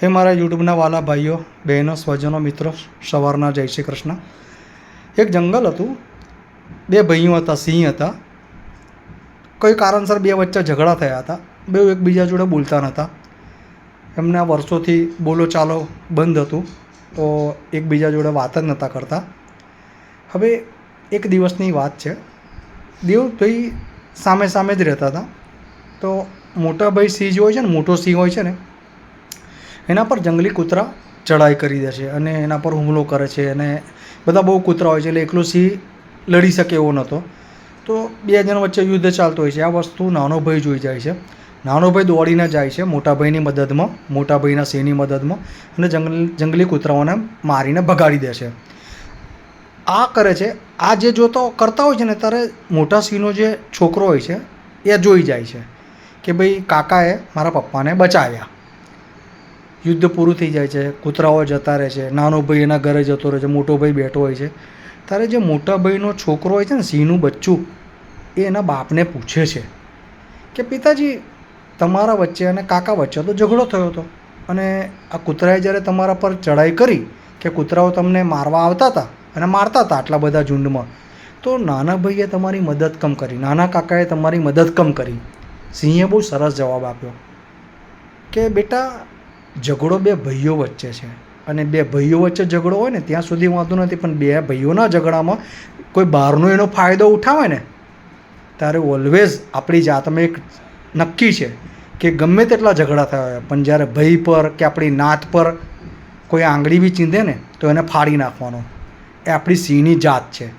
હે મારા યુટ્યુબના વાલા ભાઈઓ બહેનો સ્વજનો મિત્રો, સવારના જય શ્રી કૃષ્ણ। એક જંગલ હતું, બે ભાઈઓ હતા, સિંહ હતા। કોઈ કારણસર બે વચ્ચે ઝઘડા થયા હતા। બે એકબીજા જોડે બોલતા નહોતા, એમના વર્ષોથી બોલો ચાલો બંધ હતું, તો એકબીજા જોડે વાત જ નહોતા કરતા। હવે એક દિવસની વાત છે, દેવભાઈ સામે સામે જ રહેતા હતા। તો મોટા ભાઈ સિંહ જે હોય છે ને, મોટો સિંહ હોય છે ને, એના પર જંગલી કૂતરા ચડાઈ કરી દે છે અને એના પર હુમલો કરે છે। અને બધા બહુ કૂતરા હોય છે, એટલે એકલો સિંહ લડી શકે એવો નહોતો। તો બે જણ વચ્ચે યુદ્ધ ચાલતું હોય છે। આ વસ્તુ નાનો ભાઈ જોઈ જાય છે। નાનો ભાઈ દોડીને જાય છે મોટા ભાઈની મદદમાં, મોટા ભાઈના સિંહની મદદમાં, અને જંગલી કૂતરાઓને મારીને ભગાડી દે છે। આ કરે છે, આ જે જોતો કરતા હોય છે ને, ત્યારે મોટા સિંહનો જે છોકરો હોય છે એ જોઈ જાય છે કે ભાઈ કાકાએ મારા પપ્પાને બચાવ્યા। યુદ્ધ પૂરું થઈ જાય છે, કૂતરાઓ જતા રહે છે, નાનો ભાઈ એના ઘરે જતો રહે છે, મોટો ભાઈ બેઠો હોય છે। ત્યારે જે મોટા ભાઈનો છોકરો હોય છે ને, સિંહનું બચ્ચું, એ એના બાપને પૂછે છે કે પિતાજી, તમારા વચ્ચે અને કાકા વચ્ચે તો ઝઘડો થયો હતો, અને આ કૂતરાએ જ્યારે તમારા પર ચડાઈ કરી કે કૂતરાઓ તમને મારવા આવતા હતા અને મારતા હતા આટલા બધા ઝુંડમાં, તો નાના ભાઈએ તમારી મદદ કમ કરી, નાના કાકાએ તમારી મદદ કમ કરી? સિંહે બહુ સરસ જવાબ આપ્યો કે બેટા, ઝઘડો બે ભાઈઓ વચ્ચે છે, અને બે ભાઈઓ વચ્ચે ઝઘડો હોય ને ત્યાં સુધી વાંધો નથી, પણ બે ભાઈઓના ઝઘડામાં કોઈ બહારનો એનો ફાયદો ઉઠાવે ને, ત્યારે ઓલવેઝ આપણી જાતમાં એક નક્કી છે કે ગમે તેટલા ઝઘડા થયા હોય, પણ જ્યારે ભાઈ પર કે આપણી નાત પર કોઈ આંગળી બી ચીંધે ને, તો એને ફાડી નાખવાનો। એ આપણી સિંહની જાત છે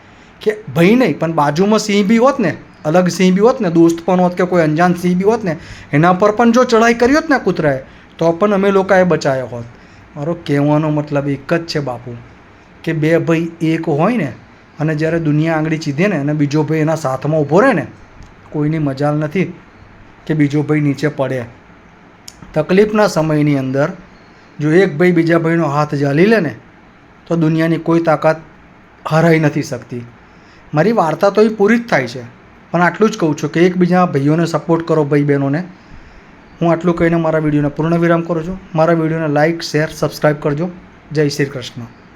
કે ભાઈ નહીં, પણ બાજુમાં સિંહ બી હોત ને, અલગ સિંહ બી હોત ને, દોસ્ત પણ હોત કે કોઈ અંજાન સિંહ બી હોત ને, એના પર પણ જો ચડાઈ કરી હોત ને કૂતરાએ, તો પણ અમે લોકોએ બચાવ્યો હોત। મારો કહેવાનો મતલબ એક જ છે બાપુ, કે બે ભાઈ એક હોય ને, અને જ્યારે દુનિયા આંગળી ચીધે ને અને બીજો ભાઈ એના સાથમાં ઊભો રહે ને, કોઈની મજાલ નથી કે બીજો ભાઈ નીચે પડે। તકલીફના સમયની અંદર જો એક ભાઈ બીજા ભાઈનો હાથ ઝાલી લે ને, તો દુનિયાની કોઈ તાકાત હરાઈ નથી શકતી। મારી વાર્તા તો એ પૂરી જ થાય છે, પણ આટલું જ કહું છું કે એકબીજા ભાઈઓને સપોર્ટ કરો, ભાઈ બહેનોને। હું આટલું કહીને મારા વિડીયોને પૂર્ણ વિરામ કરું છું। મારા વિડીયોને લાઇક, શેર, સબસ્ક્રાઈબ કરજો। જય શ્રી કૃષ્ણ।